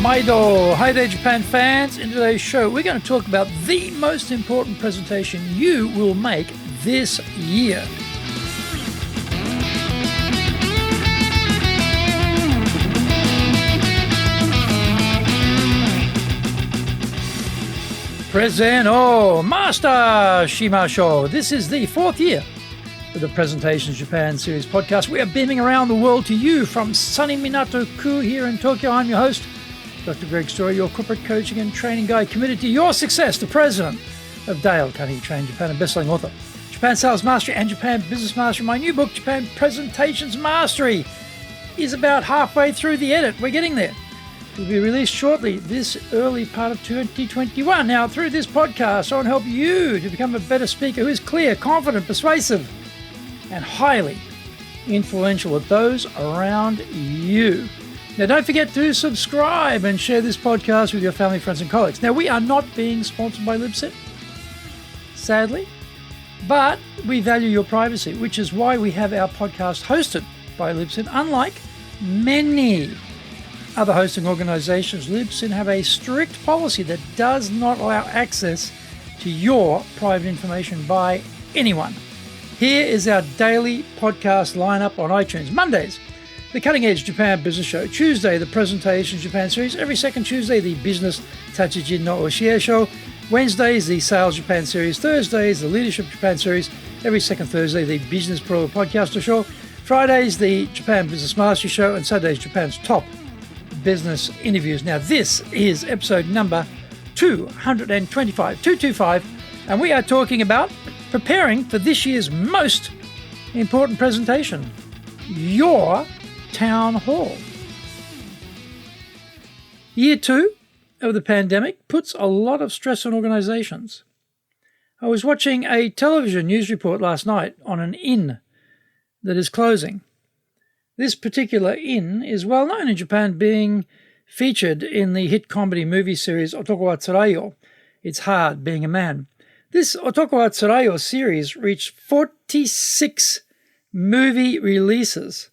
Maido! Hi there, Japan fans. In today's show, we're going to talk about the most important presentation you will make this year. Present, Master Shimasho. This is the fourth year of the Presentations Japan series podcast. We are beaming around the world to you from sunny Minato-ku here in Tokyo. I'm your host, Dr. Greg Story, your corporate coaching and training guide committed to your success, the president of Dale Carnegie Train Japan and bestselling author, Japan Sales Mastery and Japan Business Mastery. My new book, Japan Presentations Mastery, is about halfway through the edit. We're getting there. It will be released shortly this early part of 2021. Now, through this podcast, I want to help you to become a better speaker who is clear, confident, persuasive, and highly influential with those around you. Now, don't forget to subscribe and share this podcast with your family, friends, and colleagues. Now, we are not being sponsored by Libsyn, sadly, but we value your privacy, which is why we have our podcast hosted by Libsyn. Unlike many other hosting organizations, Libsyn have a strict policy that does not allow access to your private information by anyone. Here is our daily podcast lineup on iTunes. Mondays, the Cutting Edge Japan Business Show. Tuesday, the Presentations Japan series. Every second Tuesday, the Business Tachijin no Oshie Show. Wednesdays, the Sales Japan series. Thursdays, the Leadership Japan series. Every second Thursday, the Business Pro Podcaster Show. Fridays, the Japan Business Mastery Show. And Saturdays, Japan's top business interviews. Now, this is episode number 225, and we are talking about preparing for this year's most important presentation, your town hall. Year 2 of the pandemic puts a lot of stress on organizations. I was watching a television news report last night on an inn that is closing. This particular inn is well known in Japan, being featured in the hit comedy movie series Otoko tsurai. It's hard being a man. This Otoko tsurai series reached 46 movie releases,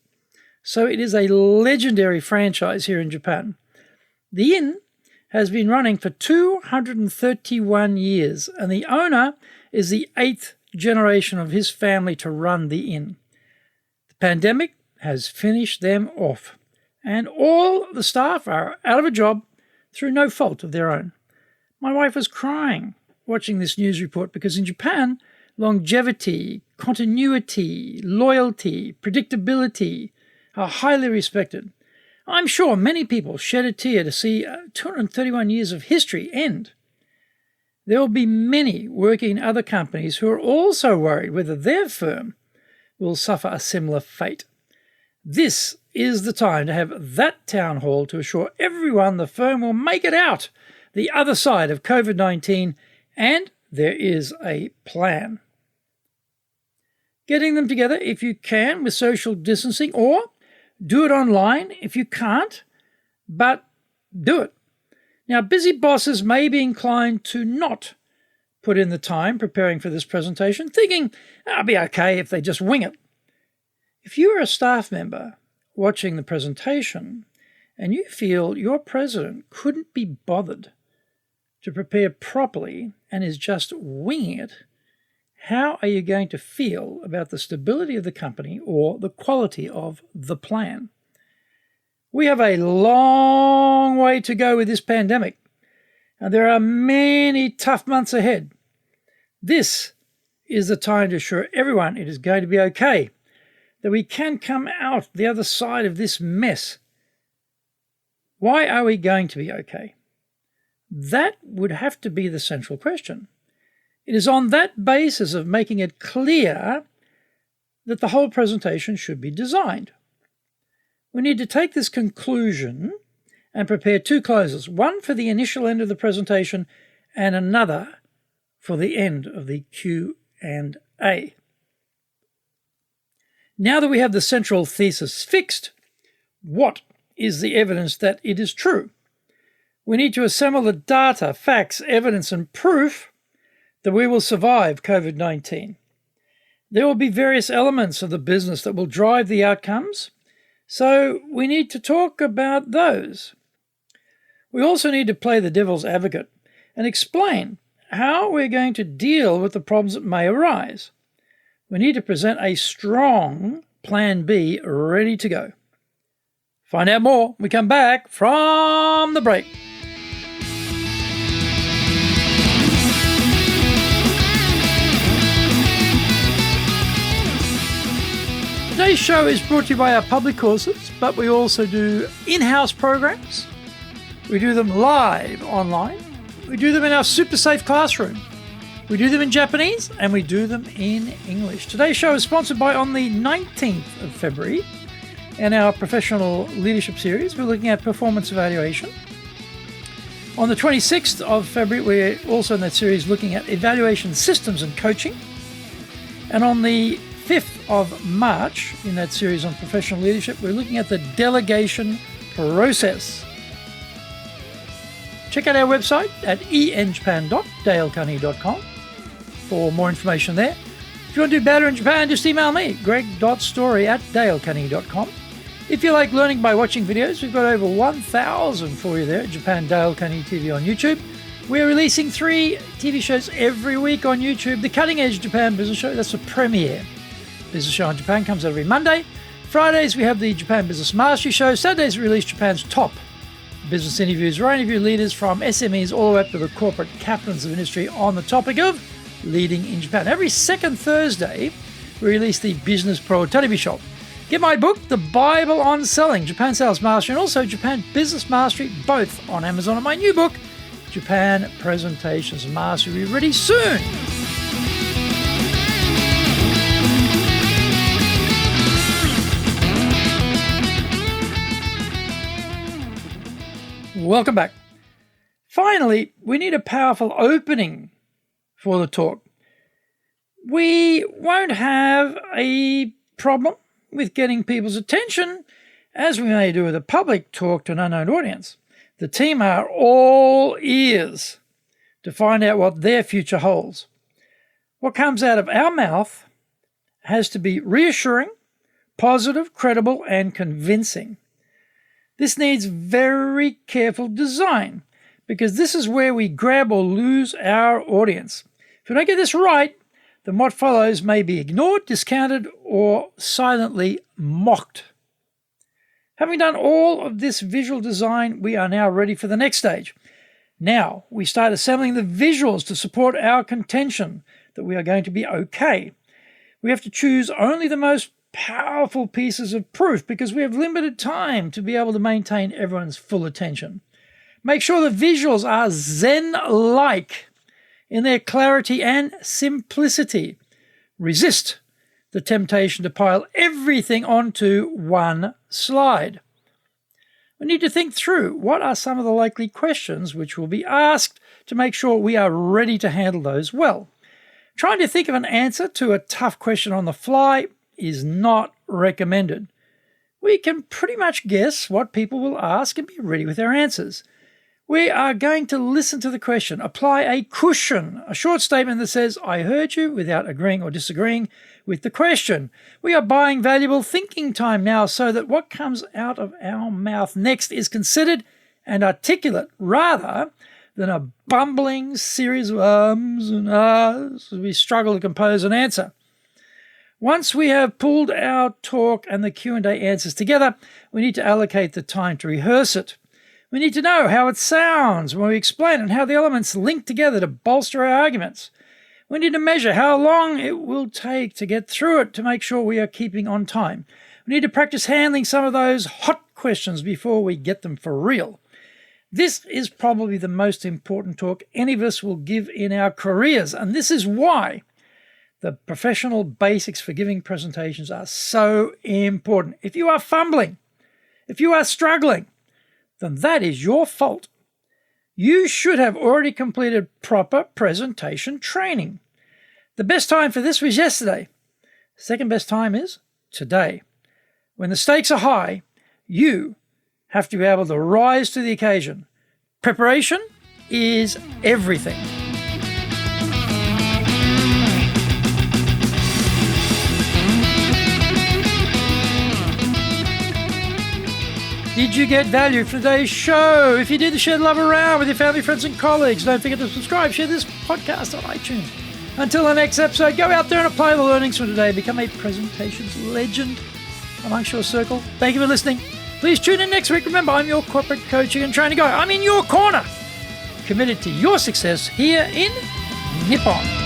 so it is a legendary franchise here in Japan. The inn has been running for 231 years, and the owner is the 8th generation of his family to run the inn. The pandemic has finished them off, and all the staff are out of a job through no fault of their own. My wife was crying watching this news report because in Japan, longevity, continuity, loyalty, predictability are highly respected. I'm sure many people shed a tear to see 231 years of history end. There will be many working in other companies who are also worried whether their firm will suffer a similar fate. This is the time to have that town hall to assure everyone the firm will make it out the other side of COVID-19, and there is a plan. Getting them together if you can with social distancing, or do it online if you can't, but do it. Now, busy bosses may be inclined to not put in the time preparing for this presentation, thinking it'll be okay if they just wing it. If you are a staff member watching the presentation and you feel your president couldn't be bothered to prepare properly and is just winging it, how are you going to feel about the stability of the company or the quality of the plan? We have a long way to go with this pandemic, and there are many tough months ahead. This is the time to assure everyone it is going to be okay, that we can come out the other side of this mess. Why are we going to be okay? That would have to be the central question. It is on that basis of making it clear that the whole presentation should be designed. We need to take this conclusion and prepare two closes, one for the initial end of the presentation and another for the end of the Q&A. Now that we have the central thesis fixed, what is the evidence that it is true? We need to assemble the data, facts, evidence, and proof that we will survive COVID-19. There will be various elements of the business that will drive the outcomes, so we need to talk about those. We also need to play the devil's advocate and explain how we're going to deal with the problems that may arise. We need to present a strong Plan B ready to go. Find out more when we come back from the break. Today's show is brought to you by our public courses, but we also do in-house programs. We do them live online. We do them in our super safe classroom. We do them in Japanese and we do them in English. Today's show is sponsored by, on the 19th of February, in our professional leadership series, we're looking at performance evaluation. On the 26th of February, we're also in that series looking at evaluation systems and coaching. And on the 5th of March, in that series on professional leadership, we're looking at the delegation process. Check out our website at enjapan.dalecarney.com for more information there. If you want to do better in Japan, just email me, greg.story@dalecarney.com. If you like learning by watching videos, we've got over 1,000 for you there at Japan Dale Carney TV on YouTube. We're releasing 3 TV shows every week on YouTube. The Cutting Edge Japan Business Show, that's the premiere business show in Japan, comes every Monday. Fridays, we have the Japan Business Mastery Show. Saturdays, we release Japan's top business interviews, where I interview leaders from SMEs all the way up to the corporate captains of industry on the topic of leading in Japan. Every second Thursday, we release the Business Pro Television Shop. Get my book, The Bible on Selling, Japan Sales Mastery, and also Japan Business Mastery, both on Amazon. And my new book, Japan Presentations Mastery, will be ready soon. Welcome back. Finally, we need a powerful opening for the talk. We won't have a problem with getting people's attention, as we may do with a public talk to an unknown audience. The team are all ears to find out what their future holds. What comes out of our mouth has to be reassuring, positive, credible, and convincing. This needs very careful design, because this is where we grab or lose our audience. If we don't get this right, then what follows may be ignored, discounted, or silently mocked. Having done all of this visual design, we are now ready for the next stage. Now we start assembling the visuals to support our contention that we are going to be okay. We have to choose only the most powerful pieces of proof, because we have limited time to be able to maintain everyone's full attention. Make sure the visuals are Zen-like in their clarity and simplicity. Resist the temptation to pile everything onto one slide. We need to think through what are some of the likely questions which will be asked to make sure we are ready to handle those well. Trying to think of an answer to a tough question on the fly is not recommended. We can pretty much guess what people will ask and be ready with their answers. We are going to listen to the question, apply a cushion, a short statement that says, I heard you, without agreeing or disagreeing with the question. We are buying valuable thinking time now so that what comes out of our mouth next is considered and articulate, rather than a bumbling series of ums and ahs as we struggle to compose an answer. Once we have pulled our talk and the Q&A answers together, we need to allocate the time to rehearse it. We need to know how it sounds when we explain and how the elements link together to bolster our arguments. We need to measure how long it will take to get through it to make sure we are keeping on time. We need to practice handling some of those hot questions before we get them for real. This is probably the most important talk any of us will give in our careers, and this is why the professional basics for giving presentations are so important. If you are fumbling, if you are struggling, then that is your fault. You should have already completed proper presentation training. The best time for this was yesterday. Second best time is today. When the stakes are high, you have to be able to rise to the occasion. Preparation is everything. Did you get value from today's show? If you did, share the love around with your family, friends, and colleagues. Don't forget to subscribe. Share this podcast on iTunes. Until the next episode, go out there and apply the learnings from today. Become a presentations legend amongst your circle. Thank you for listening. Please tune in next week. Remember, I'm your corporate coaching and training guy. I'm in your corner, committed to your success here in Nippon.